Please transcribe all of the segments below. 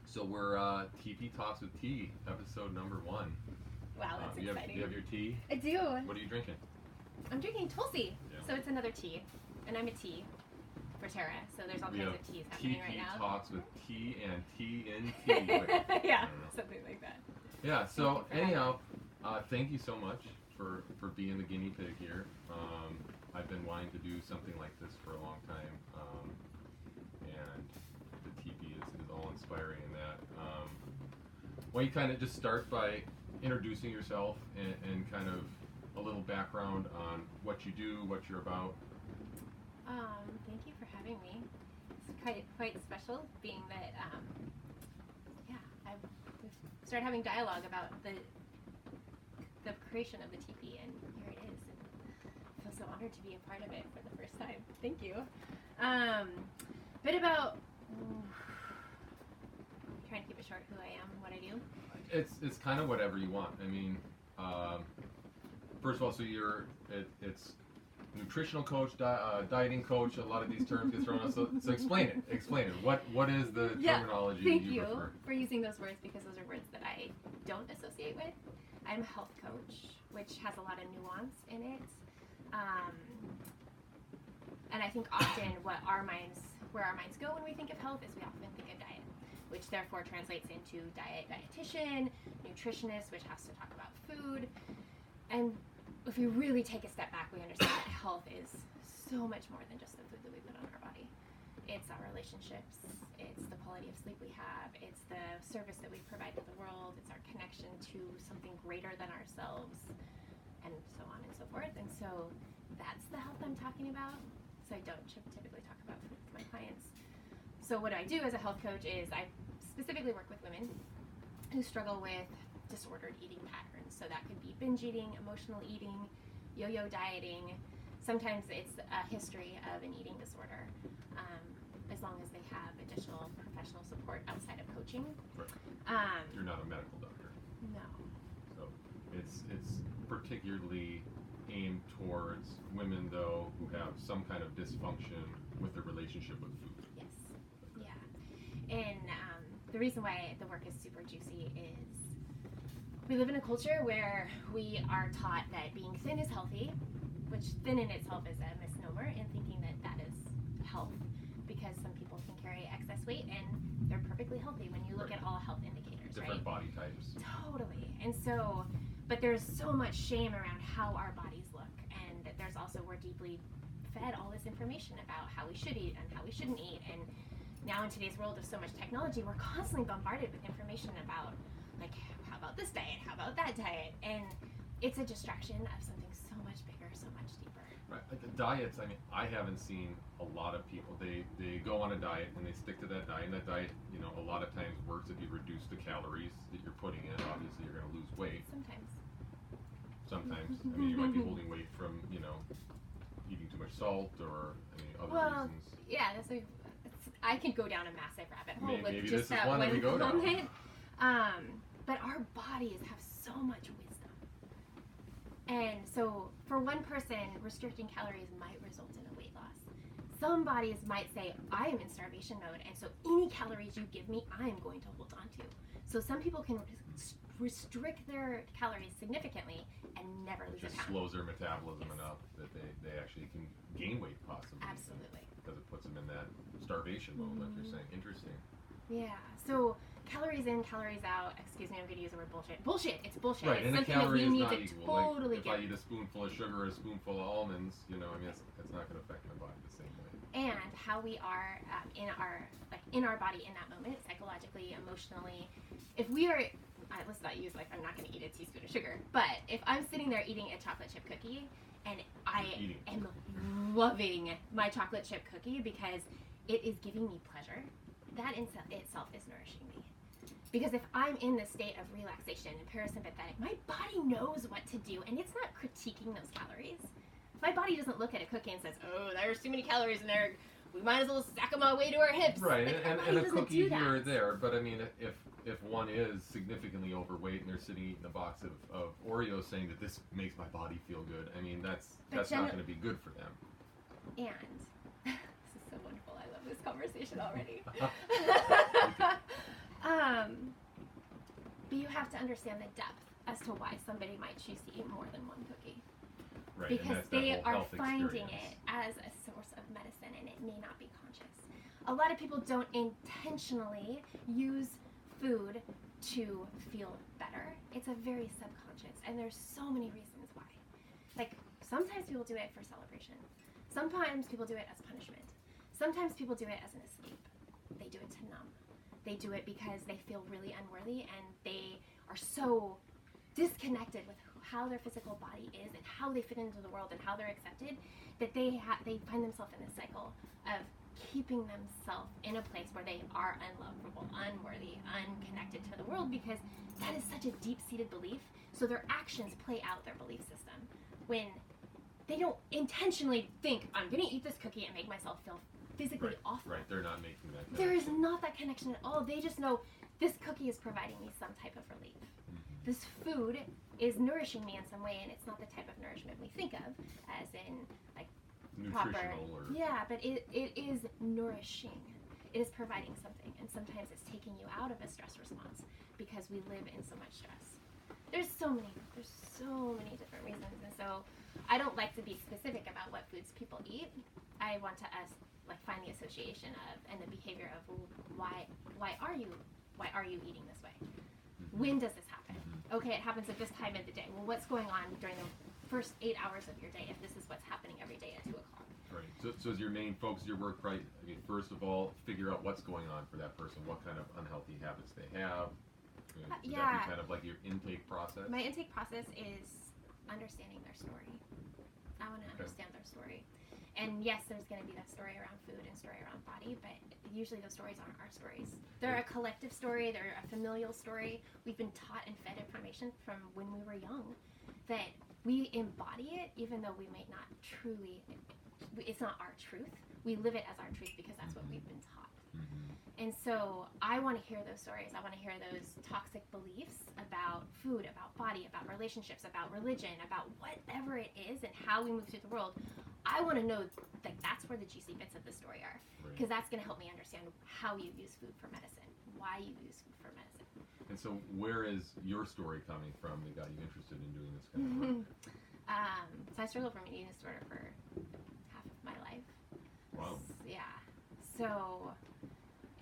So we're Tipi Talks with Tea, episode number 1. Wow, that's exciting. Do you have your tea? I do. What are you drinking? I'm drinking Tulsi. Yeah. So it's another tea. And I'm a tea for Tara. So there's all kinds of teas happening right now. Tipi Talks with Tea and Tea in Tea. Wait, yeah, something like that. Yeah, so anyhow, thank you so much for being the guinea pig here. I've been wanting to do something like this for a long time. And the Tipi is all inspiring in that. Why don't you kind of just start by introducing yourself and kind of a little background on what you do, what you're about. Thank you for having me. It's quite special, being that we've started having dialogue about the creation of the teepee, and here it is. And I feel so honored to be a part of it for the first time. Thank you. Bit about trying to keep it short. Who I am, what I do. It's kind of whatever you want. I mean, first of all, so it's nutritional coach, dieting coach. A lot of these terms get thrown out. So explain it. What is the terminology Thank you prefer? for using those words, because those are words that I don't associate with. I'm a health coach, which has a lot of nuance in it. And I think often where our minds go when we think of health is we often think of diet, which therefore translates into dietitian, nutritionist, which has to talk about food. And if we really take a step back, we understand that health is so much more than just the food that we put on our body. It's our relationships, it's the quality of sleep we have, it's the service that we provide to the world, it's our connection to something greater than ourselves, and so on and so forth. And so that's the health I'm talking about. So I don't typically talk about food with my clients. So what I do as a health coach is I specifically work with women who struggle with disordered eating patterns. So that could be binge eating, emotional eating, yo-yo dieting. Sometimes it's a history of an eating disorder, as long as they have additional professional support outside of coaching. Right. You're not a medical doctor. No. So it's particularly aimed towards women, though, who have some kind of dysfunction with their relationship with food. Yes. Yeah. And the reason why the work is super juicy is we live in a culture where we are taught that being thin is healthy, which thin in itself is a misnomer, and thinking that that is health, because some people can carry excess weight and they're perfectly healthy when you look at all health indicators, Different right? body types. Totally. And so, but there's so much shame around how our bodies look, and there's also, we're deeply fed all this information about how we should eat and how we shouldn't eat. And now in today's world of so much technology, we're constantly bombarded with information about, like, how about this diet, how about that diet, and it's a distraction of something so much bigger, so much deeper. Right, like the diets, I mean, I haven't seen a lot of people, they go on a diet and they stick to that diet, and that diet, a lot of times works if you reduce the calories that you're putting in. Obviously you're going to lose weight. Sometimes. I mean, you might be holding weight from, eating too much salt or other reasons. Yeah, I could go down a massive rabbit hole Maybe with just this is that one that we go down. comment. But our bodies have so much wisdom. And so for one person, restricting calories might result in a weight loss. Some bodies might say, I am in starvation mode, and so any calories you give me, I'm going to hold on to. So some people can restrict their calories significantly and never lose a pound. It just slows their metabolism enough that they actually can gain weight possibly. Absolutely. Because it puts them in that starvation mode, like you're saying. Interesting. Yeah. So calories in, calories out. Excuse me, I'm going to use the word bullshit. Bullshit. It's bullshit. Right, it's and a calorie is not equal. Totally if I eat a spoonful of sugar or a spoonful of almonds, it's not going to affect my body the same way. And how we are in our body in that moment, psychologically, emotionally. If we are, let's not use I'm not going to eat a teaspoon of sugar, but if I'm sitting there eating a chocolate chip cookie and I am loving my chocolate chip cookie because it is giving me pleasure, that in itself is nourishing me. Because if I'm in the state of relaxation and parasympathetic, my body knows what to do, and it's not critiquing those calories. My body doesn't look at a cookie and says, oh, there's too many calories in there, we might as well stack them away to our hips. Right, and a cookie here or there, but I mean, if one is significantly overweight and they're sitting eating a box of Oreos saying that this makes my body feel good, I mean, that's not going to be good for them. And, this is so wonderful, I love this conversation already. But you have to understand the depth as to why somebody might choose to eat more than one cookie. Right, Because and they that whole are health finding experience. it as a source of medicine, and it may not be conscious. A lot of people don't intentionally use food to feel better. It's a very subconscious, and there's so many reasons why. Like, sometimes people do it for celebration. Sometimes people do it as punishment. Sometimes people do it as an escape. They do it to numb. They do it because they feel really unworthy, and they are so disconnected with how their physical body is and how they fit into the world and how they're accepted, that they find themselves in this cycle of keeping themselves in a place where they are unlovable, unworthy, unconnected to the world, because that is such a deep-seated belief. So their actions play out their belief system when they don't intentionally think, I'm going to eat this cookie and make myself feel physically awful. Right, they're not making that connection. There is not that connection at all. They just know this cookie is providing me some type of relief. This food is nourishing me in some way, and it's not the type of nourishment we think of as in like proper. Yeah, but it is nourishing. It is providing something, and sometimes it's taking you out of a stress response because we live in so much stress. There's so many different reasons, and so I don't like to be specific about what foods people eat. I want to find the association of and the behavior of why are you eating this way? When does this happen? Okay, it happens at this time of the day. Well, what's going on during the first 8 hours of your day if this is what's happening every day at 2 o'clock? Right. So is your main focus, your work, right? I mean, first of all, figure out what's going on for that person, what kind of unhealthy habits they have. Would that be kind of like your intake process? My intake process is understanding their story. I want to understand their story. And yes, there's going to be that story around food and story around body, but usually those stories aren't our stories. They're a collective story. They're a familial story. We've been taught and fed information from when we were young that we embody it, even though we may not truly, it's not our truth. We live it as our truth because that's what we've been taught. And so I want to hear those stories. I want to hear those toxic beliefs about food, about body, about relationships, about religion, about whatever it is and how we move through the world. I want to know that that's where the juicy bits of the story are, because that's going to help me understand how you use food for medicine, why you use food for medicine. And so where is your story coming from that got you interested in doing this kind of work? So I struggled from an eating disorder for half of my life. Wow. Yeah. So,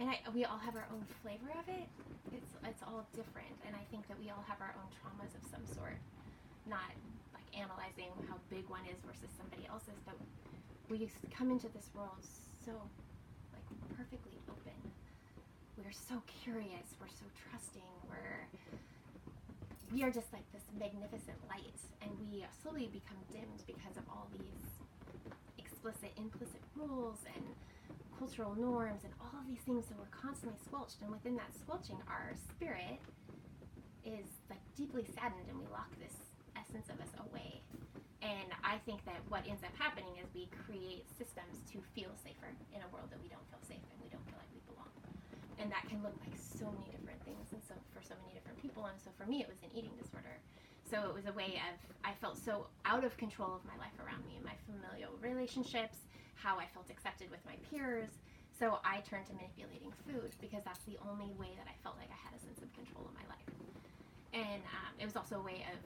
and we all have our own flavor of it. It's all different, and I think that we all have our own traumas of some sort. Not like analyzing how big one is versus somebody else's, but we come into this world so like perfectly open. We're so curious. We're so trusting. We are just like this magnificent light, and we slowly become dimmed because of all these explicit, implicit rules and cultural norms and all of these things that we're constantly squelched, and within that squelching our spirit is like deeply saddened, and we lock this essence of us away. And I think that what ends up happening is we create systems to feel safer in a world that we don't feel safe and we don't feel like we belong. And that can look like so many different things, and so for so many different people. And so for me, it was an eating disorder. So it was a way of, I felt so out of control of my life around me, my familial relationships, how I felt accepted with my peers. So I turned to manipulating food because that's the only way that I felt like I had a sense of control in my life. And it was also a way of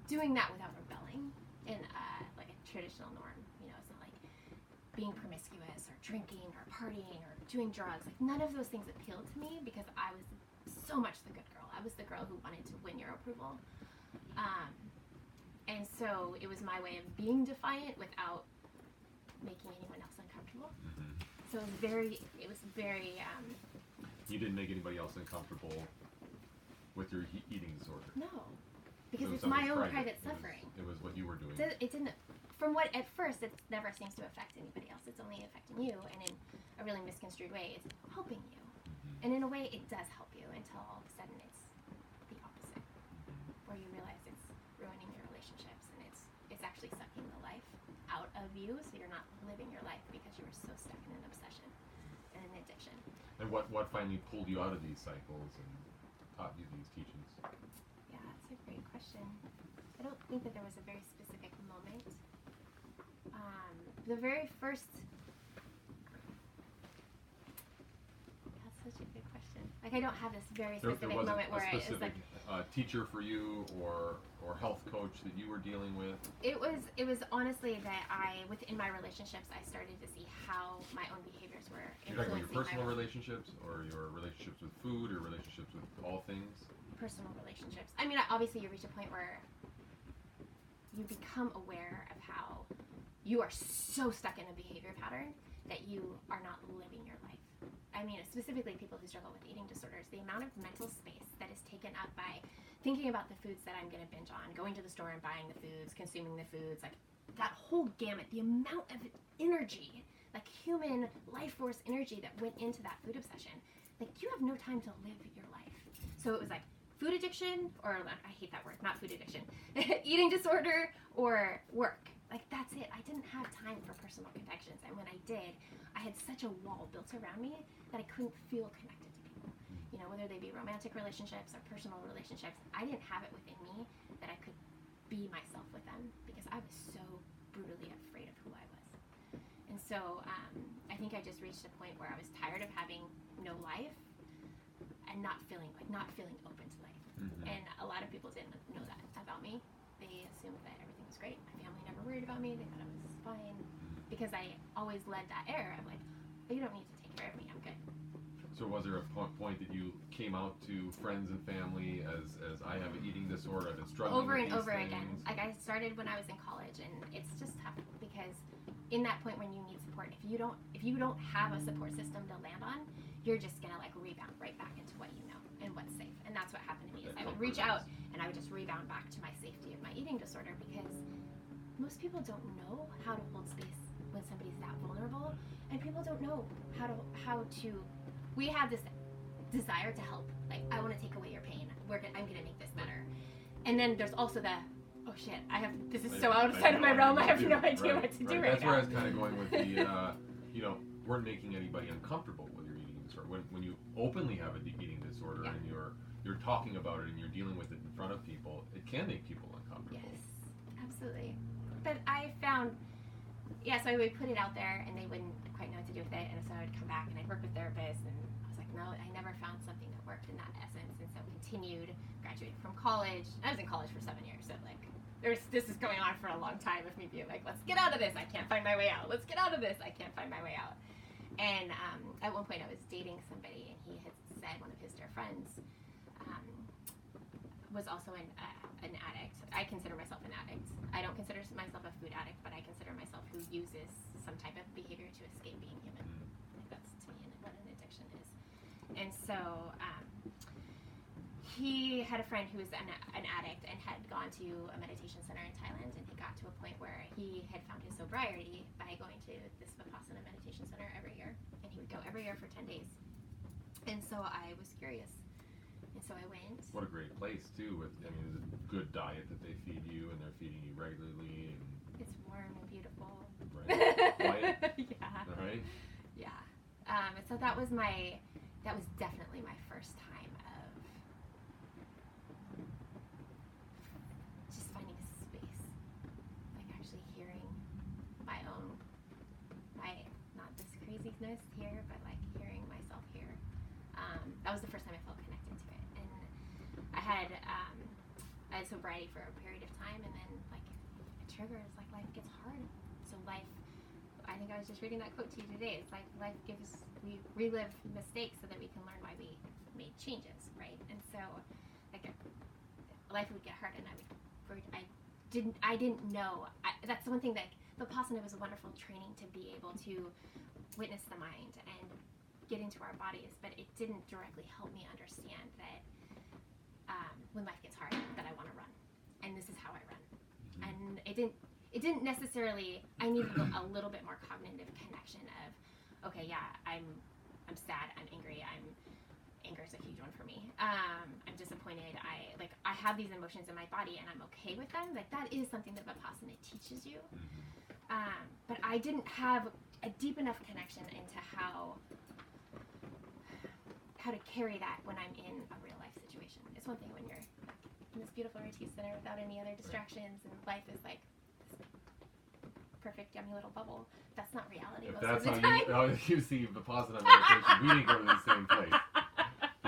doing that without rebelling in like a traditional norm. You know, it's not like being promiscuous or drinking or partying or doing drugs. Like none of those things appealed to me because I was so much the good girl. I was the girl who wanted to win your approval. And so it was my way of being defiant without making anyone else uncomfortable. So it was very You didn't make anybody else uncomfortable with your eating disorder. No, because it's my own private suffering. It was what you were doing. It didn't, from what at first it never seems to affect anybody else. It's only affecting you, and in a really misconstrued way, it's helping you. And in a way, it does help you until all of a sudden it's the opposite, where you realize it's ruining your relationships, and it's actually sucking the life out of you, so you're not living your life because you were so stuck in an obsession and an addiction. And what finally pulled you out of these cycles and taught you these teachings? Yeah, that's a great question. I don't think that there was a very specific moment. The very first Like I don't have this very There specific wasn't moment where a it was specific like teacher for you or health coach that you were dealing with. it was honestly that within my relationships I started to see how my own behaviors were You're talking about influencing your personal my relationships or your relationships with food or relationships with all things? personal relationships. I mean, obviously you reach a point where you become aware of how you are so stuck in a behavior pattern that you are not living your life. I mean, specifically people who struggle with eating disorders, the amount of mental space that is taken up by thinking about the foods that I'm going to binge on, going to the store and buying the foods, consuming the foods, like that whole gamut, the amount of energy, like human life force energy that went into that food obsession, like you have no time to live your life. So it was like food addiction, or I hate that word, not food addiction, eating disorder or work. Like that's it. I didn't have time for personal connections. And when I did, I had such a wall built around me that I couldn't feel connected to people. You know, whether they be romantic relationships or personal relationships, I didn't have it within me that I could be myself with them because I was so brutally afraid of who I was. And so I think I just reached a point where I was tired of having no life and not feeling open to life. Mm-hmm. And a lot of people didn't know that about me. They assumed that everything was great. My family never worried about me. They thought I was fine because I always led that air of like, oh, you don't need to take care of me. I'm good. So was there a point that you came out to friends and family as I have an eating disorder, I've been struggling Over with and these over things? again. Like I started when I was in college, and it's just tough because in that point when you need support, if you don't have a support system to land on, you're just gonna like rebound right back into what you know and what's safe. And that's what happened to me. Is I would reach out and I would just rebound back to my safety of my eating disorder because most people don't know how to hold space when somebody's that vulnerable, and people don't know how to. We have this desire to help. Like I want to take away your pain. I'm gonna make this better. And then there's also the oh shit, this is so outside of my realm. I have no idea what to do right That's now. where I was kind of going with the weren't making anybody uncomfortable with your eating disorder. When you openly have an eating disorder and you're talking about it and you're dealing with it in front of people, it can make people uncomfortable. Yes, absolutely. But I found, so I would put it out there and they wouldn't quite know what to do with it, and so I would come back and I'd work with therapists, and I was like, no, I never found something that worked in that essence, and so continued, graduated from college. I was in college for 7 years, so like, this is going on for a long time of me being like, let's get out of this, I can't find my way out. Let's get out of this, I can't find my way out. And at one point I was dating somebody, and he had said one of his dear friends was also an addict. I consider myself an addict. I don't consider myself a food addict, but I consider myself who uses some type of behavior to escape being human. Like that's to me what an addiction is. And so he had a friend who was an addict and had gone to a meditation center in Thailand, and he got to a point where he had found his sobriety by going to this Vipassana meditation center every year, and he would go every year for 10 days. And so I was curious. And so I went. What a great place too! With it's a good diet that they feed you, and they're feeding you regularly. And it's warm and beautiful. Right. Quiet. Yeah. All right. Yeah. And so that was definitely my first time of just finding a space, like actually hearing my not this craziness here, but like hearing myself here. That was the first time I felt connected to it. And I had sobriety for a period of time, and then like it triggers, like life gets hard. So life, I think I was just reading that quote to you today. It's like we relive mistakes so that we can learn why we made changes, right? And so like life would get hard, and I didn't know. That's the one thing that Vipassana was a wonderful training to be able to witness the mind and get into our bodies, but it didn't directly help me understand that when life gets hard, that I want to run, and this is how I run. And it didn't necessarily. I needed a little bit more cognitive connection of, okay, yeah, I'm sad, I'm angry, anger is a huge one for me. I'm disappointed. I have these emotions in my body, and I'm okay with them. Like that is something that Vipassana teaches you. But I didn't have a deep enough connection into how to carry that when I'm in a real life situation. It's one thing when you're in this beautiful retreat center without any other distractions, and life is like this perfect, yummy little bubble. That's not reality most of the time. If that's how you see Vipassana meditation, we didn't go to the same place.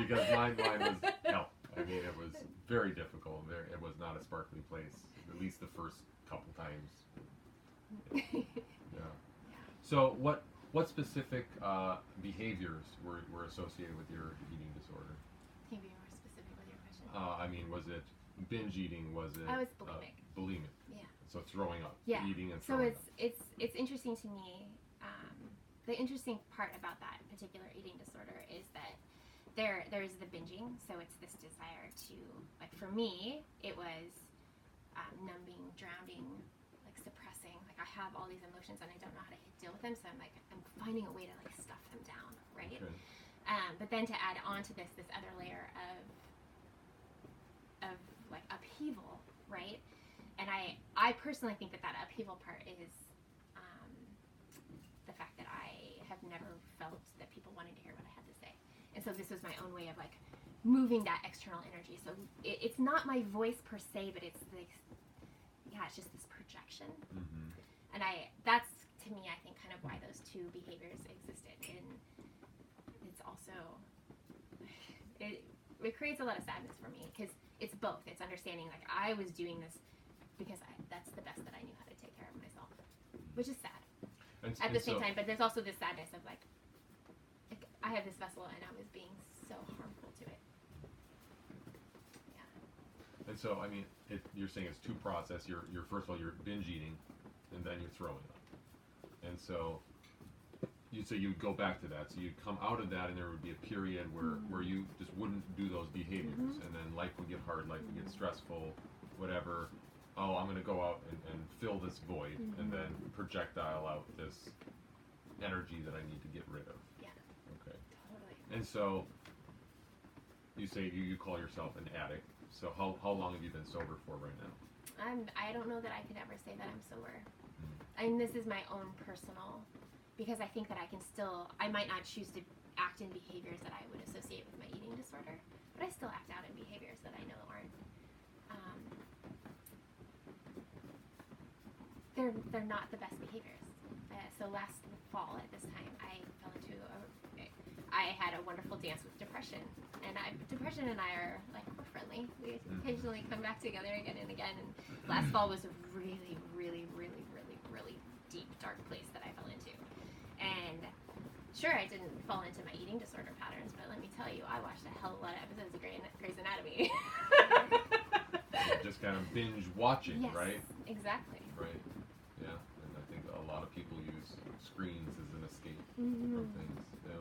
because mine was hell. I mean, it was very difficult. It was not a sparkly place, at least the first couple times. Yeah. So what specific behaviors were associated with your eating disorder? Can you be more specific with your question? I mean, was it binge eating? Was it? I was bulimic. Bulimic. Yeah. So throwing up. Yeah. Eating and So throwing up. it's interesting to me. The interesting part about that particular eating disorder is that there's the binging. So it's this desire to, like, for me, it was numbing, drowning, like suppressing. Like, I have all these emotions and I don't know how to deal with them. So I'm finding a way to like stuff them down, right? Okay. But then to add on to this other layer of like upheaval, right? And I personally think that upheaval part is the fact that I have never felt that people wanted to hear what I had to say. And so this was my own way of like moving that external energy. So it's not my voice per se, but it's like, yeah, it's just this projection. Mm-hmm. And that's to me, I think, kind of why those two behaviors existed. And it's also, it creates a lot of sadness for me because it's both. It's understanding like I was doing this because that's the best that I knew how to take care of myself, which is sad. At the same time, but there's also this sadness of like I have this vessel and I was being so harmful to it. Yeah. And so, I mean, you're saying it's two process. You're first of all, you're binge eating, and then you're throwing up. And so you go back to that. So you'd come out of that, and there would be a period where you just wouldn't do those behaviors, and then life would get hard, life would get stressful, whatever. Oh, I'm going to go out and fill this void, and then projectile out this energy that I need to get rid of. Yeah. Okay. Totally. And so you say you call yourself an addict. So how long have you been sober for right now? I don't know that I could ever say that I'm sober. And this is my own personal, because I think that I might not choose to act in behaviors that I would associate with my eating disorder, but I still act out in behaviors that I know aren't. They're not the best behaviors. So last fall at this time, I had a wonderful dance with depression, and depression and I are like, we're friendly. We occasionally come back together again and again. And last fall was a really, really, really, really, really deep, dark place that I fell into. And sure, I didn't fall into my eating disorder patterns, but let me tell you, I watched a hell of a lot of episodes of Grey's Anatomy. Just kind of binge watching, yes, right? Exactly. Right. Yeah. And I think a lot of people use screens as an escape from things. Yeah.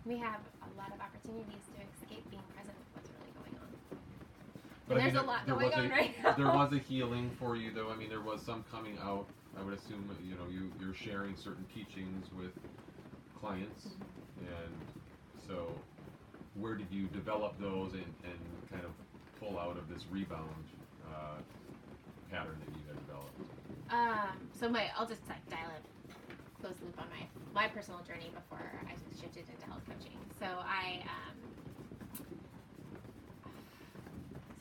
We have a lot of opportunities to escape being present with what's really going on. But and there's a lot going on right now. There was a healing for you, though. I mean, there was some coming out. I would assume, you're sharing certain teachings with clients, and so where did you develop those and kind of pull out of this rebound pattern that you had developed? I'll just dial it, close the loop on my personal journey before I shifted into health coaching. So I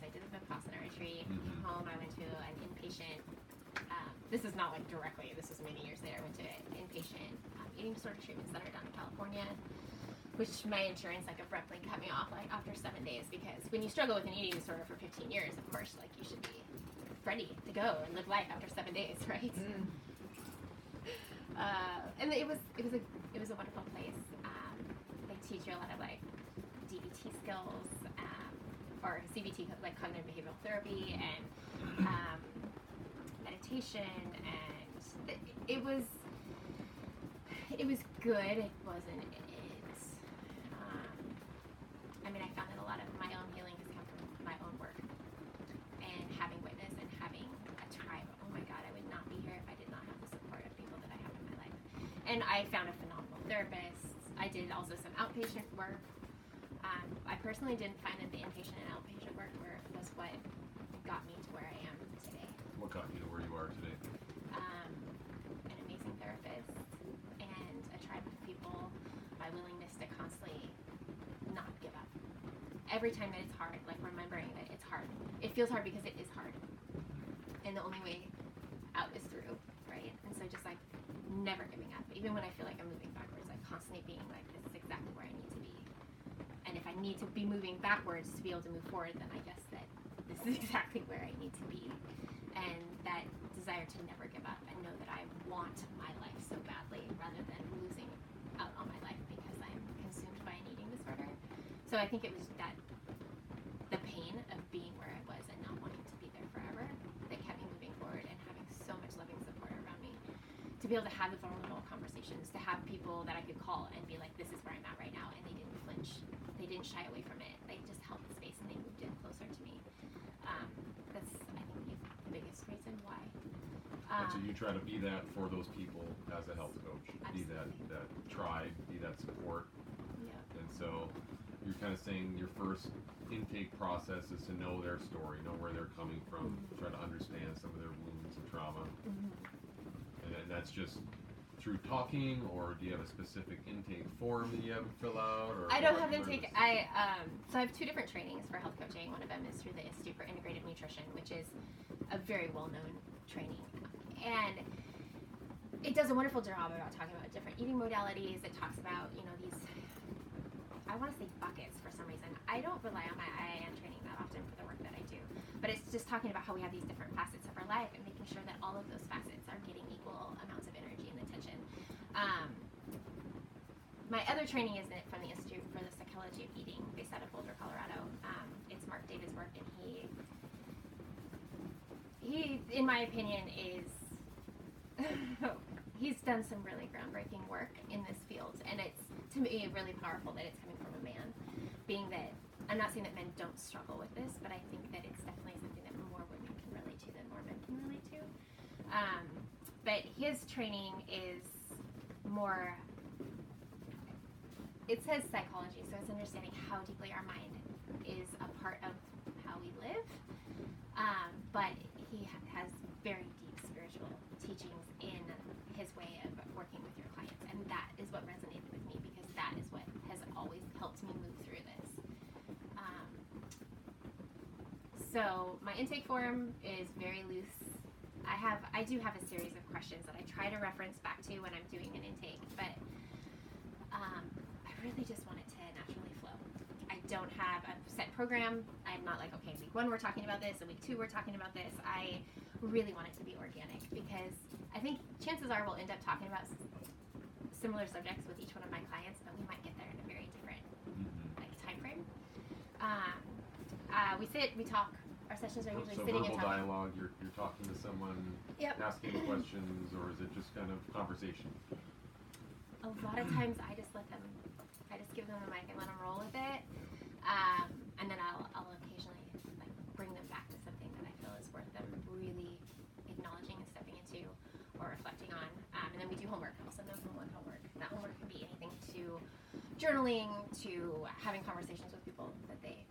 did the Vipassana retreat, came home, I went to an inpatient, this is not like directly, this was many years later, I went to an inpatient eating disorder treatment center down in California, which my insurance like abruptly cut me off like after 7 days, because when you struggle with an eating disorder for 15 years, of course, like you should be ready to go and live life after 7 days, right? And it was a wonderful place. They teach you a lot of like DBT skills, or CBT, like cognitive behavioral therapy, and meditation, and it was good. It wasn't. I mean, I found that a lot of my own healing has come from my own work, and having witness and having a tribe. Oh my God, I would not be here if I did not have the support of people that I have in my life. And I found a phenomenal therapist. I did also some outpatient work. I personally didn't find that the inpatient and outpatient work was what got me to where I am today. What got you to where you are today? An amazing therapist and a tribe of people, my willingness to constantly not give up. Every time that it's hard, like remembering that it's hard. It feels hard because it is hard. And the only way out is through, right? And so just like never giving up. Even when I feel like I'm moving backwards, like constantly being like, this is exactly where I need to be. And if I need to be moving backwards to be able to move forward, then I guess that this is exactly where I need to be. And that desire to never give up and know that I want my life so badly rather than losing out on my life because I'm consumed by an eating disorder. So I think it was that the pain of being where I was and not wanting to be there forever that kept me moving forward and having so much loving support around me to be able to have the vulnerable conversations, to have people that I could call and be like, this is where I'm at right now, and they didn't flinch, they didn't shy away from it, they just held the space and they moved in closer to me. That's, I think, the biggest reason why. And so you try to be that for those people as a health coach, be that tribe, be that support. Yeah. And so you're kind of saying your first intake process is to know their story, know where they're coming from, try to understand some of their wounds and trauma. And then that's just through talking, or do you have a specific intake form that you have to fill out? Or I don't have intake. So I have 2 different trainings for health coaching. One of them is through the Institute for Integrative Nutrition, which is a very well-known training. And it does a wonderful job about talking about different eating modalities. It talks about, these, I want to say buckets for some reason. I don't rely on my IIN training that often for the work that I do. But it's just talking about how we have these different facets of our life and making sure that all of those facets are getting equal amounts of energy and attention. My other training is from the Institute for the Psychology of Eating, based out of Boulder, Colorado. It's Mark David's work, and he, in my opinion, is he's done some really groundbreaking work in this field, and it's, to me, really powerful that it's coming from a man. Being that, I'm not saying that men don't struggle with this, but I think that it's definitely something that more women can relate to than more men can relate to. But his training is more, it says psychology, so it's understanding how deeply our mind is a part of how we live. But he has very deep spiritual teachings in his way of working with your clients, and that is what resonated with me, because that is what has always helped me move through this. So my intake form is very loose. I do have a series of questions that I try to reference back to when I'm doing an intake, but I really just want it to naturally flow. I don't have a set program. I'm not like, okay, week 1 we're talking about this, and week 2 we're talking about this. I really want it to be organic, because I think chances are we'll end up talking about similar subjects with each one of my clients, but we might get there in a very different time frame. We sit, we talk. Our sessions are usually sitting and talking. So verbal dialogue, you're talking to someone, asking questions, or is it just kind of conversation? A lot of times I just give them a mic and let them roll with it, and then I'll occasionally bring them back to something that I feel is worth them really acknowledging and stepping into or reflecting on, and then we do homework. I'll send them homework. That homework can be anything to journaling, to having conversations with people that they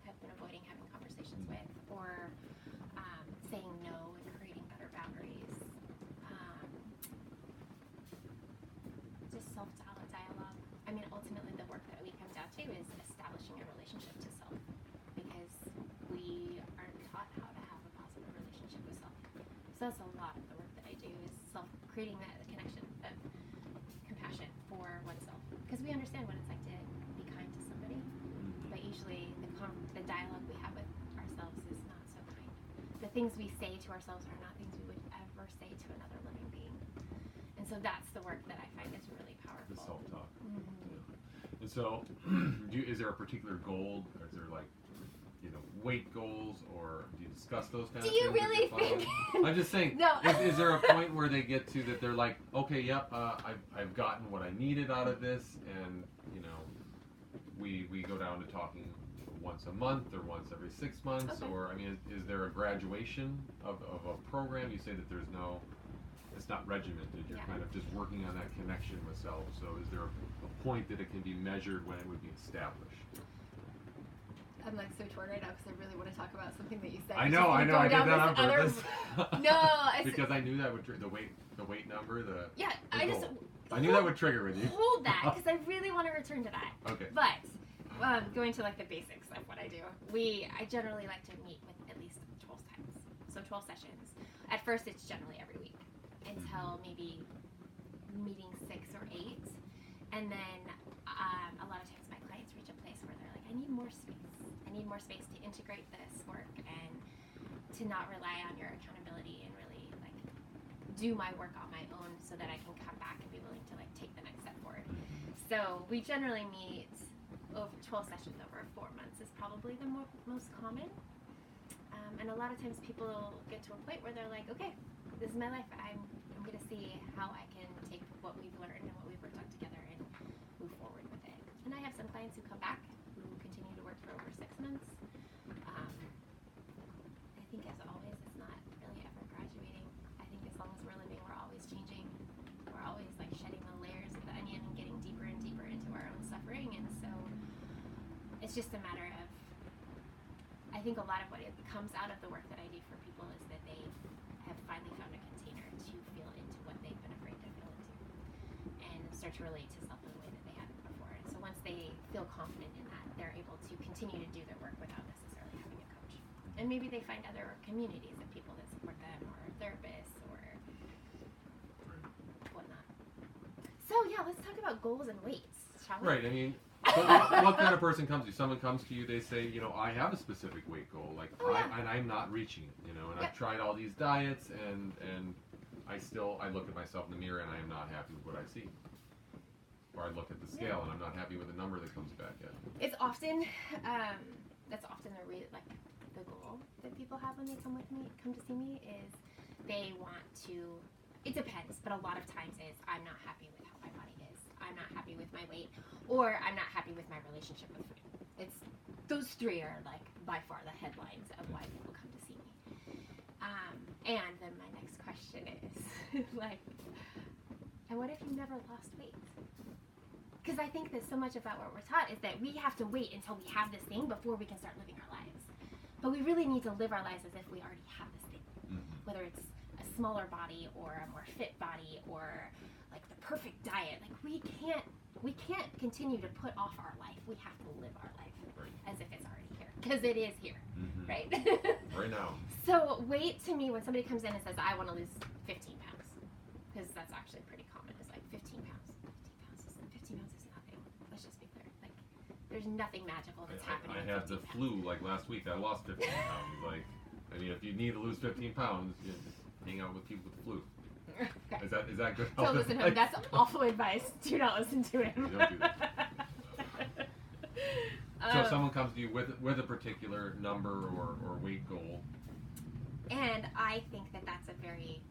have been avoiding having conversations with, or saying no and creating better boundaries. Just self-dialogue. I mean, ultimately the work that we come down to is establishing a relationship to self, because we aren't taught how to have a positive relationship with self. So that's a lot of the work that I do, is creating that connection of compassion for oneself, because we understand what it's like to be kind to somebody, but usually the dialogue we have with ourselves is not so kind. The things we say to ourselves are not things we would ever say to another living being, and so that's the work that I find is really powerful. The self-talk. Yeah. And so, is there a particular goal, or is there weight goals, or do you discuss those kind of things? Do you really think? I'm just saying. No. Is there a point where they get to that they're like, okay, yep, I've gotten what I needed out of this, and we go down to talking once a month or once every 6 months, okay. Or is there a graduation of a program? You say that it's not regimented. You're kind of just working on that connection with self. So is there a point that it can be measured when it would be established? I'm so torn right now because I really want to talk about something that you said. I know. I did that on purpose. Because I knew that would the weight number. I knew that would trigger with you. Hold that, because I really want to return to that. Okay. But going to the basics of what I do, I generally like to meet with at least 12 times, so 12 sessions. At first, it's generally every week until maybe meeting 6 or 8, and then a lot of times my clients reach a place where they're like, I more space to integrate this work and to not rely on your accountability and really like do my work on my own so that I can come back and be willing to like take the next step forward. So we generally meet over 12 sessions over 4 months is probably the most common. And a lot of times people get to a point where they're like, okay, this is my life. I'm going to see how I can take what we've learned and what we've worked on together and move forward with it. And I have some clients who come back who continue to work for over 6 months. I think as always, it's not really ever graduating. I think as long as we're living, we're always changing. We're always like shedding the layers of the onion and getting deeper and deeper into our own suffering. And so it's just a matter of, I think a lot of what it comes out of the work that I do for people is that they have finally found a container to feel into what they've been afraid to feel into and start to relate to self in a way that they hadn't before. And so once they feel confident in that, they're able to continue to do their work without necessarily having a coach. And maybe they find other communities of people that support them or therapists or whatnot. So yeah, let's talk about goals and weights, shall we? Right, I mean, so what kind of person comes to you? Someone comes to you, they say, you know, I have a specific weight goal, like, and I'm not reaching it, you know, and I've tried all these diets, and I look at myself in the mirror and I am not happy with what I see. Or I look at the scale and I'm not happy with the number that comes back at. It's often, that's often the goal that people have when they come to see me is they want to, it depends, but a lot of times is I'm not happy with how my body is. I'm not happy with my weight, or I'm not happy with my relationship with food. It's those three are like by far the headlines of why people come to see me. And then my next question is like, and what if you never lost weight? Because I think that so much about what we're taught is that we have to wait until we have this thing before we can start living our lives. But we really need to live our lives as if we already have this thing, whether it's a smaller body or a more fit body or like the perfect diet. Like we can't continue to put off our life. We have to live our life as if it's already here, because it is here, right? Right now. So weight to me, when somebody comes in and says, I want to lose 15 pounds, because that's actually pretty common, is like 15 pounds. 15 pounds is nothing. Let's just be clear. Like, there's nothing magical that's happening. I had the flu like last week. I lost 15 pounds. Like, I mean, if you need to lose 15 pounds, you just hang out with people with the flu. Okay. Is that good? Don't listen to him. That's awful advice. Do not listen to him. You don't do that. So if someone comes to you with a particular number or weight goal. And I think that that's a very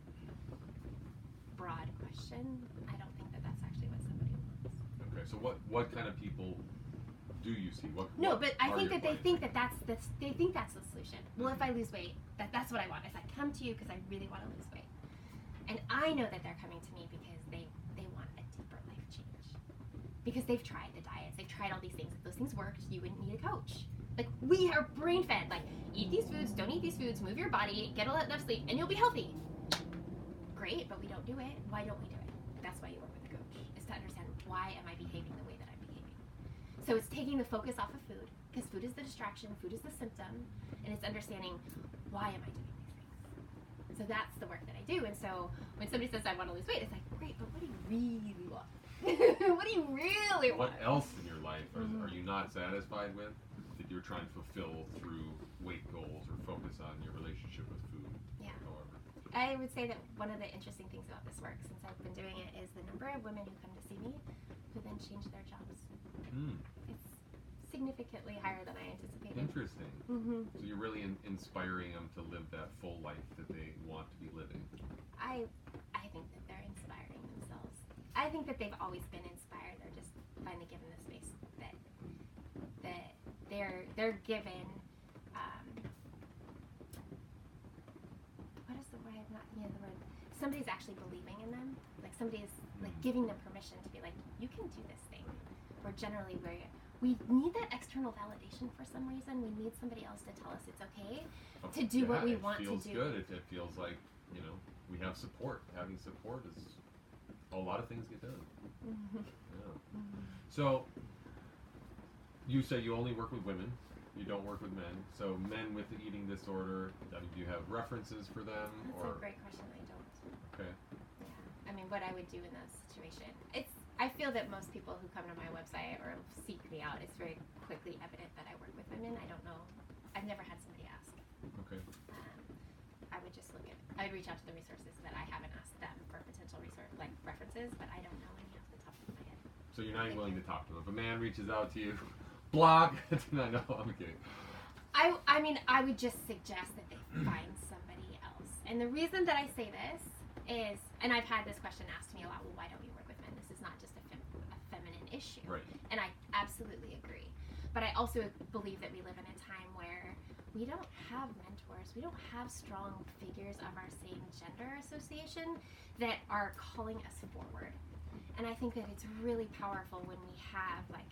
broad question. I don't think that that's actually what somebody wants. Okay, so what kind of people do you see? But I think that they think that's the solution. Well, if I lose weight, that's what I want. Is I come to you because I really want to lose weight. And I know that they're coming to me because they want a deeper life change. Because they've tried the diets, they've tried all these things. If those things worked, you wouldn't need a coach. Like, we are brain fed. Like, eat these foods, don't eat these foods, move your body, get enough sleep, and you'll be healthy. Great, but we don't do it. Why don't we do it? That's why you work with a coach, is to understand why am I behaving the way that I'm behaving. So it's taking the focus off of food, because food is the distraction, food is the symptom, and it's understanding why am I doing these things. So that's the work that I do. And so when somebody says I want to lose weight, it's like, great, but what do you really want? What do you really want? What else in your life are you not satisfied with that you're trying to fulfill through weight goals or focus on your relationship with food? Yeah. However. I would say that one of the interesting things about this work, since I've been doing it, is the number of women who come to see me who then change their jobs. It's significantly higher than I anticipated. Interesting. So you're really inspiring them to live that full life that they want to be living. I think that they're inspiring themselves. I think that they've always been inspired. They're just finally given the space that they're given. What is the word? I'm not thinking of the word. Somebody's actually believing in them. Like somebody's like giving them permission to be like, you can do this thing. We're generally we need that external validation for some reason. We need somebody else to tell us it's okay to do what we want to do. It feels good. It feels like, you know, we have support. Having support is a lot of things get done. Yeah. So you say you only work with women. You don't work with men. So men with the eating disorder, I mean, do you have references for them? That's a great question. I don't. Okay. Yeah. I mean, what I would do in that situation, I feel that most people who come to my website or seek me out, it's very quickly evident that I work with women. I don't know. I've never had somebody ask. Okay. I would just I'd reach out to the resources that I haven't asked them for potential references, but I don't know any off the top of my head. So you're not even willing to talk to them. If a man reaches out to you, blog. No, I'm kidding. I mean, I would just suggest that they find somebody else. And the reason that I say this is, and I've had this question asked to me a lot, well, why don't you work with men? This is not just a feminine issue. Right. And I absolutely agree. But I also believe that we live in a time where we don't have mentors. We don't have strong figures of our same gender association that are calling us forward. And I think that it's really powerful when we have, like,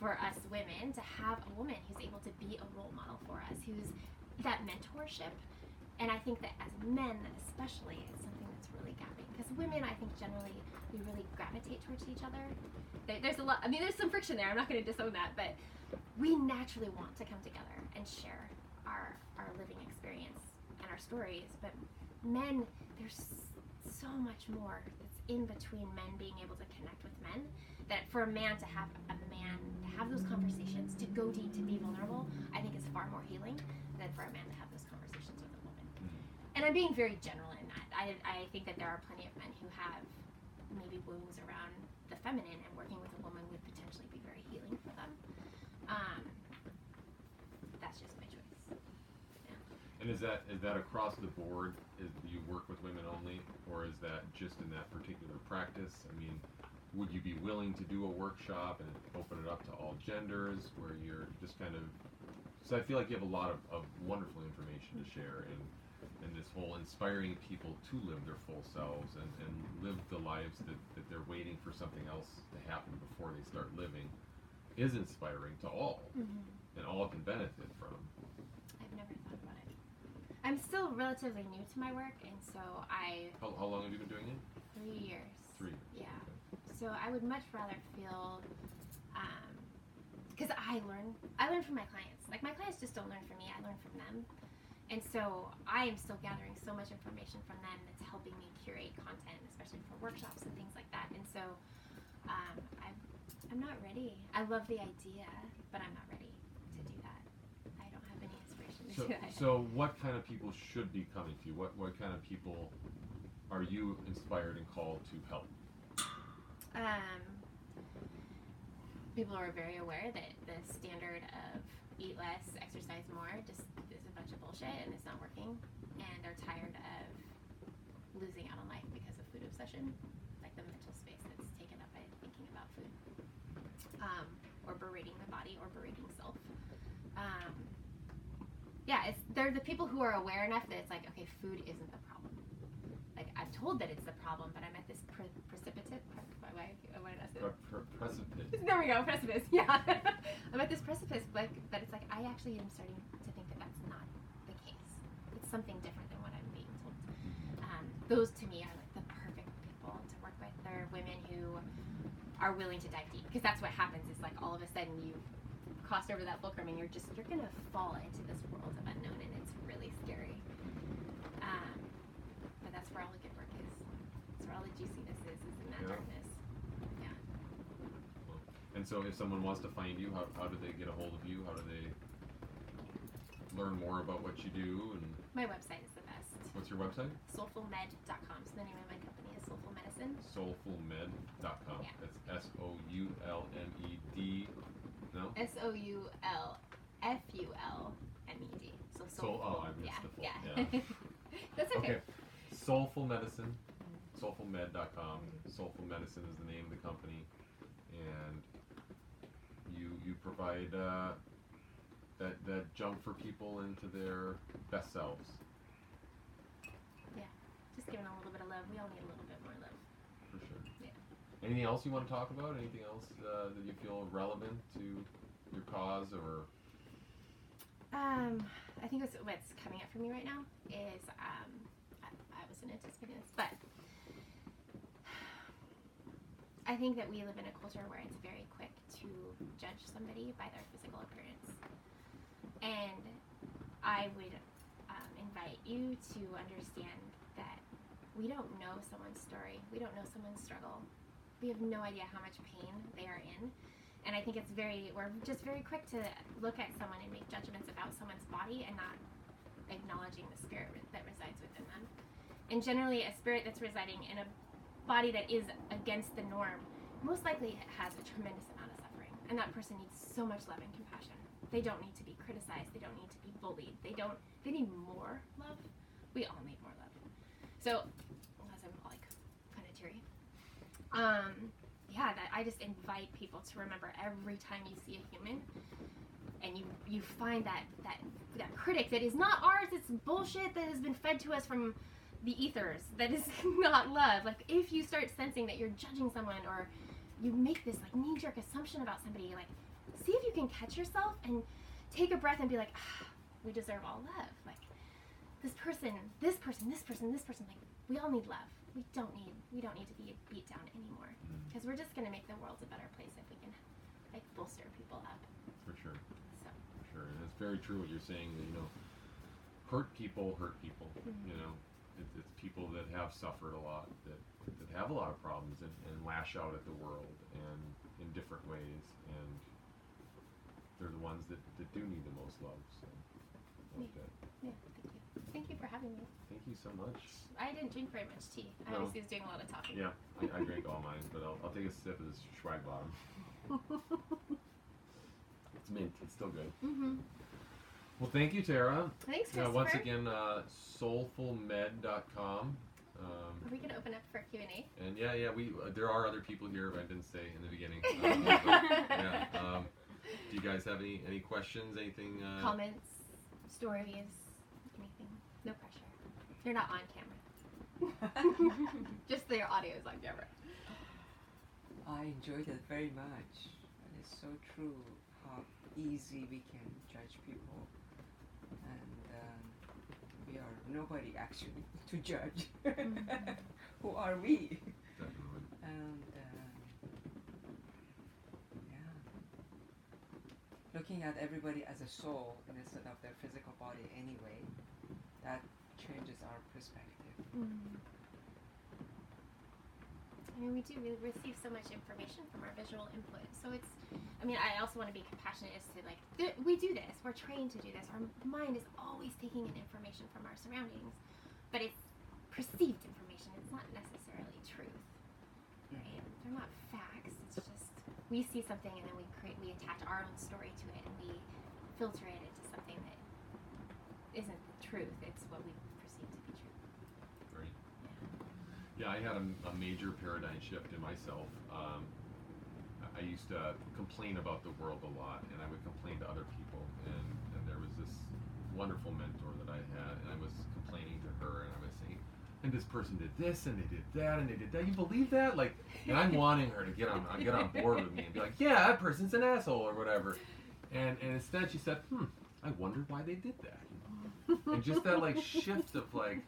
for us women, to have a woman who's able to be a role model for us, who's that mentorship. And I think that as men, especially, it's something that's really gapping. Because women, I think, generally, we really gravitate towards each other. There's a lot, I mean, there's some friction there. I'm not going to disown that. But we naturally want to come together and share our living experience and our stories. But men, there's so much more that's in between men being able to connect with men, that for a man to have those conversations, to go deep, to be vulnerable, I think is far more healing than for a man to have those conversations with a woman. And I'm being very general in that. I think that there are plenty of men who have maybe wounds around the feminine, and working with a woman would potentially be very healing for them. That's just my choice. Yeah. And is that across the board? Do you work with women only, or is that just in that particular practice? I mean, would you be willing to do a workshop and open it up to all genders, where you're just kind of? So I feel like you have a lot of wonderful information to share, and this whole inspiring people to live their full selves and live the lives that they're waiting for something else to happen before they start living is inspiring to all, and all can benefit from. I've never thought about it. I'm still relatively new to my work, and so How long have you been doing it? 3 years. 3. Yeah. Okay. So I would much rather feel, because I learn from my clients. Like, my clients just don't learn from me, I learn from them. And so I am still gathering so much information from them that's helping me curate content, especially for workshops and things like that. And so I'm not ready. I love the idea, but I'm not ready to do that. I don't have any inspiration to do that. So what kind of people should be coming to you? What kind of people are you inspired and called to help? People who are very aware that the standard of eat less, exercise more just is a bunch of bullshit and it's not working, and are tired of losing out on life because of food obsession, like the mental space that's taken up by thinking about food, or berating the body or berating self. They're the people who are aware enough that it's like, okay, food isn't the problem. Like, I'm told that it's the problem, but I'm at this precipice. Precipice. There we go, precipice. Yeah, I'm at this precipice, but it's like I actually am starting to think that that's not the case. It's something different than what I'm being told. Those to me are like the perfect people to work with. They're women who are willing to dive deep, because that's what happens. Is like all of a sudden you've crossed over that fulcrum and you're gonna fall into this world of unknown, and it's really scary. But that's where all the good work is. That's where all the juiciness is in that darkness. Yeah. And so if someone wants to find you, how do they get a hold of you? How do they learn more about what you do? And my website is the best. What's your website? Soulfulmed.com. So the name of my company is Soulful Medicine. Soulfulmed.com. Yeah. That's SOULMED. No? SOULFULMED. So soulful. I missed the full. Yeah. That's okay. Soulful Medicine. Soulfulmed.com. Soulful Medicine is the name of the company, and you provide that jump for people into their best selves. Yeah, just giving a little bit of love. We all need a little bit more love. For sure. Yeah. Anything else you want to talk about? Anything else that you feel relevant to your cause, or? I think what's coming up for me right now is I wasn't anticipating this, but I think that we live in a culture where it's very quick to judge somebody by their physical appearance, and I would invite you to understand that we don't know someone's story, we don't know someone's struggle, we have no idea how much pain they are in. And I think we're just very quick to look at someone and make judgments about someone's body and not acknowledging the spirit that resides within them. And generally, a spirit that's residing in a body that is against the norm most likely has a tremendous amount of suffering. And that person needs so much love and compassion. They don't need to be criticized. They don't need to be bullied. They need more love. We all need more love. So, unless I'm like kind of teary. I just invite people to remember every time you see a human and you find that critic that is not ours, it's bullshit that has been fed to us from the ethers, that is not love. Like, if you start sensing that you're judging someone or you make this like knee-jerk assumption about somebody, like, see if you can catch yourself and take a breath and be like, we deserve all love. Like, this person, like, we all need love. We don't need to be beat down anymore, because we're just going to make the world a better place if we can, like, bolster people up. For sure. So. For sure, and it's very true what you're saying. That hurt people. Mm-hmm. It's people that have suffered a lot, that have a lot of problems, and lash out at the world and in different ways, and they're the ones that do need the most love. So, like that. Yeah. Thank you for having me. Thank you so much. I didn't drink very much tea. I obviously was doing a lot of talking. Yeah, I drank all mine, but I'll take a sip of this Schwag Bottom. It's mint. It's still good. Mm-hmm. Well, thank you, Tara. Thanks, Christopher. Once again, soulfulmed.com. Are we going to open up for Q&A? And there are other people here, but I didn't say in the beginning. Do you guys have any questions? Anything? Comments, stories, anything? No pressure. You're not on camera. Just their audio is on camera. I enjoyed it very much. And it's so true how easy we can judge people. And we are nobody actually to judge. Mm-hmm. Who are we? Definitely. And looking at everybody as a soul instead of their physical body anyway, that changes our perspective. Mm. I mean, we receive so much information from our visual input. So I also want to be compassionate as to, like, we do this. We're trained to do this. Our mind is always taking in information from our surroundings, but it's perceived information. It's not necessarily truth, right? They're not facts. It's just we see something and then we attach our own story to it and we filter it into something that isn't truth. It's what we perceive to be truth. Right. Yeah, I had a major paradigm shift in myself. I used to complain about the world a lot, and I would complain to other people. And there was this wonderful mentor that I had, and I was complaining to her, and I was saying, and this person did this, and they did that, and they did that. You believe that? Like, and I'm wanting her to get on board with me and be like, yeah, that person's an asshole or whatever. And instead she said, I wondered why they did that. And just that, like, shift of, like,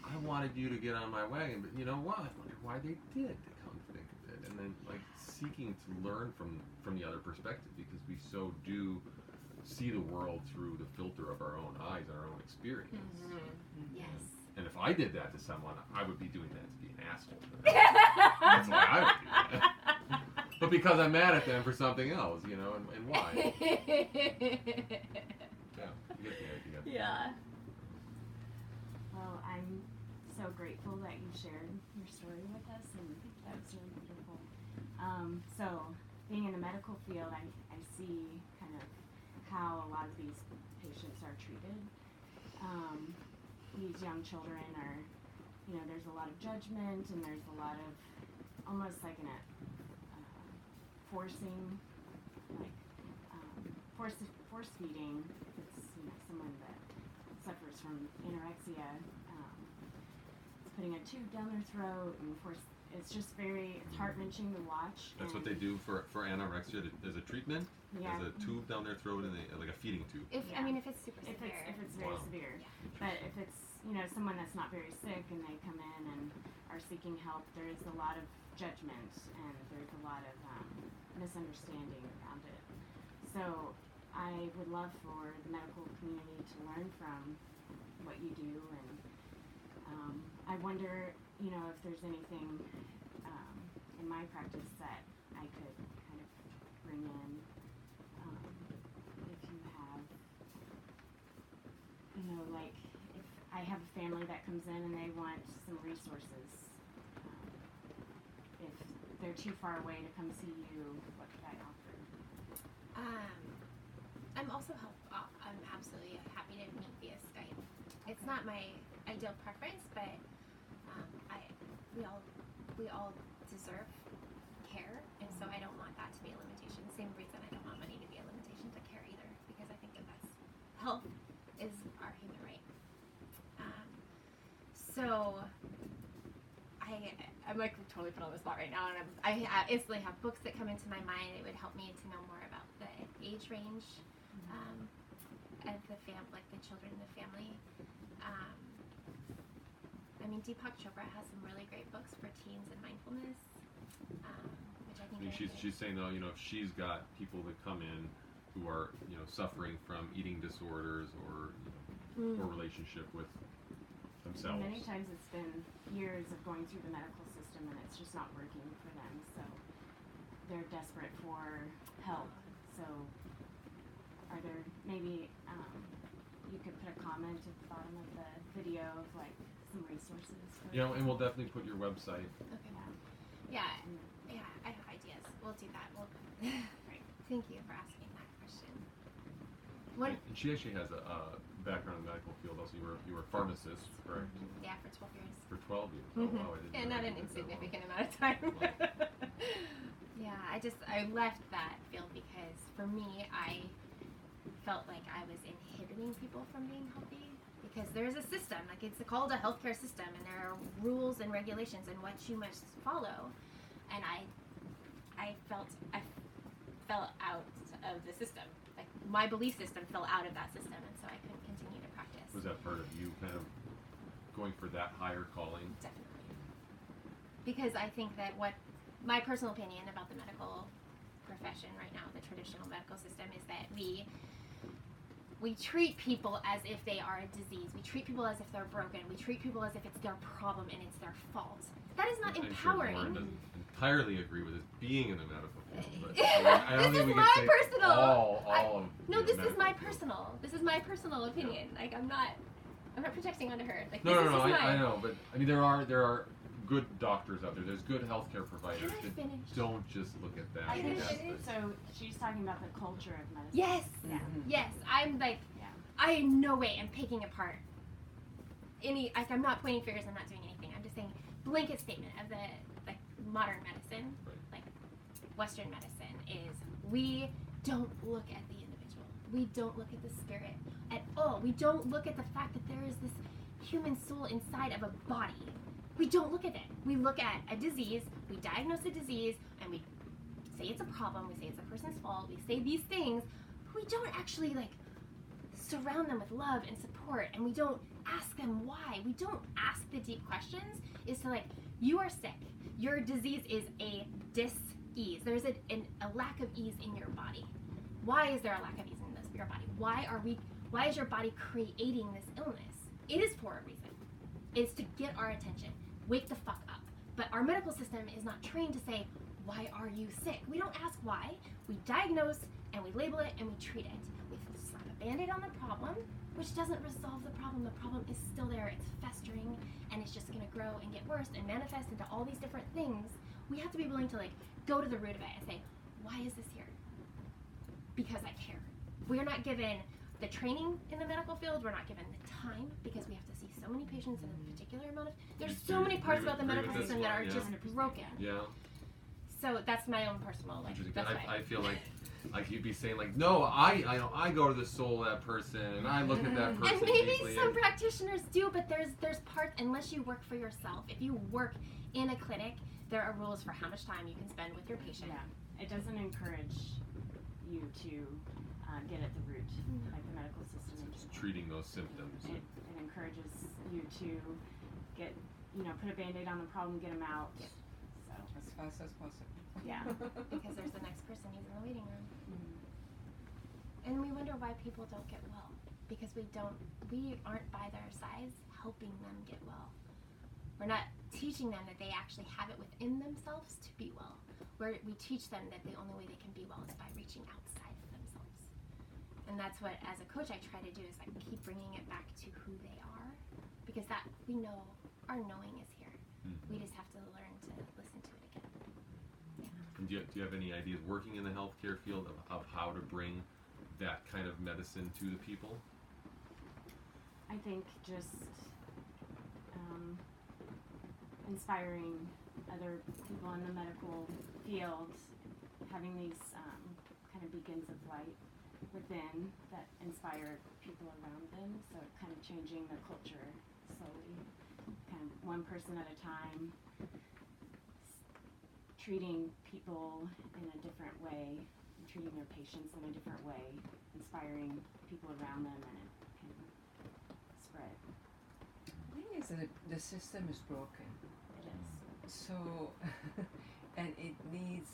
I wanted you to get on my wagon, but you know what? I wonder why they did, to come to think of it. And then, like, seeking to learn from the other perspective, because we so do see the world through the filter of our own eyes and our own experience. Mm-hmm. Yes. And if I did that to someone, I would be doing that to be an asshole. That's why I would do that. But because I'm mad at them for something else, and why? Yeah, you get the idea. Yeah. Well, I'm so grateful that you shared your story with us, and that was really beautiful. So, being in the medical field, I see kind of how a lot of these patients are treated. These young children are, there's a lot of judgment, and there's a lot of almost like forcing, like force feeding. If it's someone that suffers from anorexia, it's putting a tube down their throat and it's just it's heart-wrenching to watch. That's what they do for anorexia as a treatment. Yeah. There's a tube down their throat and like a feeding tube. If it's super if severe. If it's very severe. Yeah. But if it's someone that's not very sick and they come in and are seeking help, there is a lot of judgment and there's a lot of misunderstanding around it. So I would love for the medical community to learn from what you do, and I wonder, if there's anything in my practice that I could kind of bring in. If you have, you know, like if I have a family that comes in and they want some resources, if they're too far away to come see you, what could I offer? I'm absolutely happy to meet via Skype. It's not my ideal preference, but we all deserve care, and so I don't want that to be a limitation. Same reason I don't want money to be a limitation to care either, because I think that's health is our human right. So I'm like totally put on the spot right now, and I instantly have books that come into my mind. It would help me to know more about the age range of the like the children in the family. I mean, Deepak Chopra has some really great books for teens and mindfulness, which I think. She's saying though, you know, if she's got people that come in who are, you know, suffering from eating disorders or, you know, poor relationship with themselves. Many times it's been years of going through the medical system and it's just not working for them, so they're desperate for help. So are there maybe you could put a comment at the bottom of the video of like some resources for And we'll definitely put your website. Okay. Yeah, I have ideas. We'll do that. Right. Thank you for asking that question. And she actually has a background in the medical field. Also, you were a pharmacist, correct? Yeah, for 12 years. For 12 years. Mm-hmm. Oh wow, I didn't And know not you an did that long. insignificant amount of time. Yeah, I left that field because for me, I felt like I was inhibiting people from being healthy, because there's a system, like it's called a healthcare system, and there are rules and regulations and what you must follow, and I fell out of the system. Like my belief system fell out of that system, and so I couldn't continue to practice. Was that part of you kind of going for that higher calling? Definitely. Because I think that what my personal opinion about the medical profession right now, the traditional medical system, is that we treat people as if they are a disease. We treat people as if they're broken. We treat people as if it's their problem and it's their fault. That is not I'm empowering. sure Lauren doesn't entirely agree with it being in the medical field, but I This don't think is we my can say personal. all of No, the this is medical my field. personal. This is my personal opinion. Like I'm not projecting onto her. Like No, this no, is I mine. know, but I mean there are good doctors out there. There's good healthcare providers Can I that finish? don't just look at that. I think aspect. so. She's talking about the culture of medicine. Yes. Yeah. Yes. I'm like. Yeah. I in no way am picking apart any. Like I'm not pointing fingers. I'm not doing anything. I'm just saying blanket statement of the like modern medicine, Right. like Western medicine, is we don't look at the individual. We don't look at the spirit at all. We don't look at the fact that there is this human soul inside of a body. We don't look at it. We look at a disease. We diagnose a disease, and we say it's a problem. We say it's a person's fault. We say these things, but we don't actually like surround them with love and support, and we don't ask them why. We don't ask the deep questions. Is to like, you are sick. Your disease is a dis-ease. There's a lack of ease in your body. Why is there a lack of ease in your body? Why is your body creating this illness? It is for a reason. It's to get our attention. Wake the fuck up. But our medical system is not trained to say, why are you sick? We don't ask why. We diagnose and we label it and we treat it. We slap a band-aid on the problem, which doesn't resolve the problem. The problem is still there. It's festering, and it's just going to grow and get worse and manifest into all these different things. We have to be willing to like go to the root of it and say, why is this here? Because I care. We're not given the training in the medical field. We're not given the time, because we have to see so many patients in a particular amount of. There's so many parts about the medical system that are just broken. Yeah. So that's my own personal like. Interesting. That's why. I feel like you'd be saying like, no, I go to the soul of that person and I look at that person And maybe deeply some practitioners do, but there's parts, unless you work for yourself. If you work in a clinic, there are rules for how much time you can spend with your patient. Yeah. It doesn't encourage you to get at the root, like the medical system. just treating those symptoms. It encourages you to get, put a band-aid on the problem, get them out. Yeah. So, As fast as possible. Yeah. Because there's the next person who's in the waiting room. And we wonder why people don't get well. Because we aren't by their sides helping them get well. we're not teaching them that they actually have it within themselves to be well. We teach them that the only way they can be well is by reaching outside of themselves. And that's what, as a coach, I try to do, is like keep bringing it back to who they are, because that we know, our knowing is here. We just have to learn to listen to it again. Yeah. And do you have any ideas, working in the healthcare field, of how to bring that kind of medicine to the people? I think just inspiring other people in the medical field, having these kind of beacons of light within that inspire people around them. So kind of changing the culture slowly, kind of one person at a time, treating people in a different way, treating their patients in a different way, inspiring people around them, and it can spread. The thing is that the system is broken. It is. So, and it needs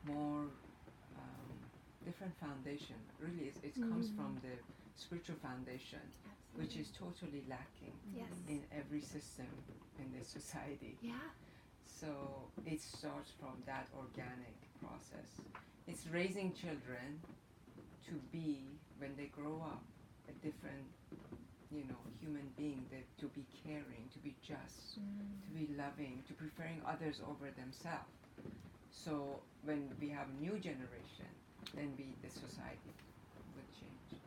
more different foundation. Really, it comes from the spiritual foundation, which is totally lacking Yes. in every system in this society. Yeah. So it starts from that organic process. It's raising children to be, when they grow up, a different, human being, to be caring, to be just, to be loving, to preferring others over themselves. So when we have a new generation, then the society would change.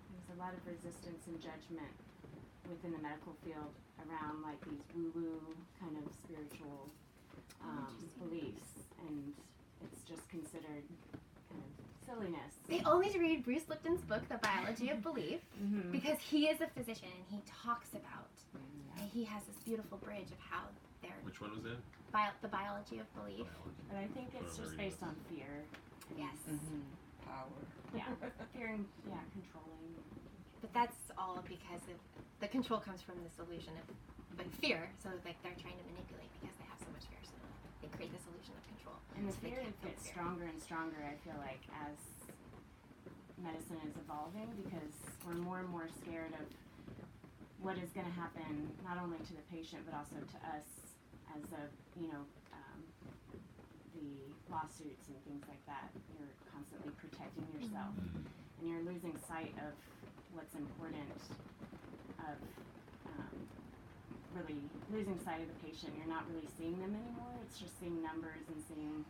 There's a lot of resistance and judgment within the medical field around like these woo-woo kind of spiritual beliefs, and it's just considered kind of silliness. They all need to read Bruce Lipton's book, The Biology of Belief, because he is a physician and he talks about, and he has this beautiful bridge of how they're Which one was that? the biology of belief. But I think it's just based on fear. Yes. Power. Yeah, fear and controlling. But that's all because of the control comes from this illusion of fear. So like they're trying to manipulate because they have so much fear. So they create this illusion of control. And the So they fear can't feel gets fear. stronger and stronger, I feel like, as medicine is evolving, because we're more and more scared of what is going to happen, not only to the patient, but also to us as the lawsuits and things like that. You're constantly protecting yourself, and you're losing sight of what's important, of really losing sight of the patient. You're not really seeing them anymore. It's just seeing numbers and seeing,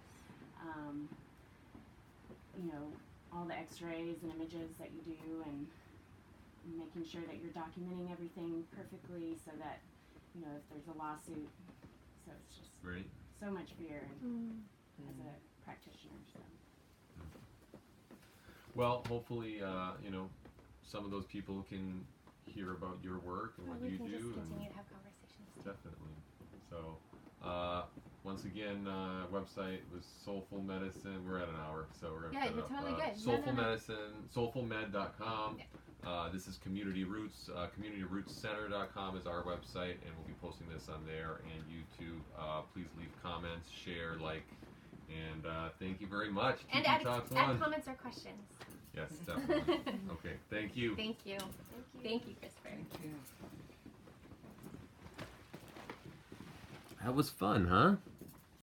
all the x-rays and images that you do, and making sure that you're documenting everything perfectly so that, if there's a lawsuit, so it's just Right. so much fear as a practitioner. So. Well, hopefully, some of those people can hear about your work and what we you can do. just And continue to have conversations. definitely. So, once again, website was Soulful Medicine. We're at an hour, so we're gonna Yeah, cut you're it totally off. good. Soulful No. Medicine, soulfulmed.com. This is Community Roots. CommunityRootsCenter.com is our website, and we'll be posting this on there and YouTube. Please leave comments, share, like, and thank you very much. And Tipi add Talks One. comments or questions. Yes, definitely. Okay, thank you. Thank you. Thank you, Christopher. Thank you. That was fun, huh?